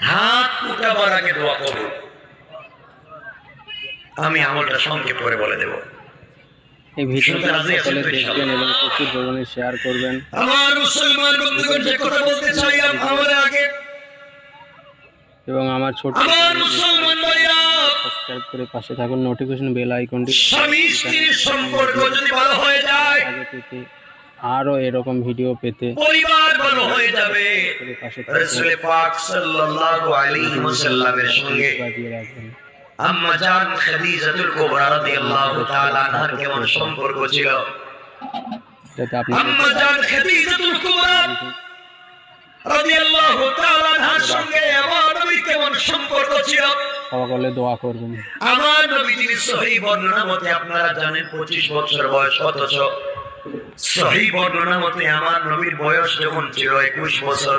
হাত উঠাবার আগে দোয়া করুন। আমি আমলটা সংক্ষেপ করে বলে দেব। এই ভিডিওটি সকলে দেখবেন এবং প্রচুর পরিমাণে শেয়ার করবেন। আমার মুসলমান বন্ধুগণ, যে কথা বলতে চাই আমলের আগে, এবং আমার ছোট আমার মুসলমান ভাইরা, সাবস্ক্রাইব করে পাশে থাকুন, নোটিফিকেশন বেল আইকনটি স্বামী স্ত্রীর সম্পর্ক যদি ভালো হয়ে যায়, আগে পেতে আরো এরকম ভিডিও পেতে পরিবার ভালো হয়ে যাবে। রাসূল পাক সাল্লাল্লাহু আলাইহি ওয়াসাল্লামের সঙ্গে বাজিয়ে রাখবেন। আম্মা জান খাদিজাতুল কুবরা রাদিয়াল্লাহু তাআলা আনহার কেমন সম্পর্ক ছিল? যাতে আপনি আম্মা জান খাদিজাতুল কুবরা রাদিয়াল্লাহু তাআলা আনহার সঙ্গে আমার নবীর কেমন সম্পর্ক ছিল? সকলে দোয়া করবেন। আমার নবী যিনি সহিহ বর্ণনা মতে আপনারা জানেন 25 বছর বয়স, অথচ সহিহ বর্ণনা মতে আমার নবীর বয়স যখন ছিল 21 বছর,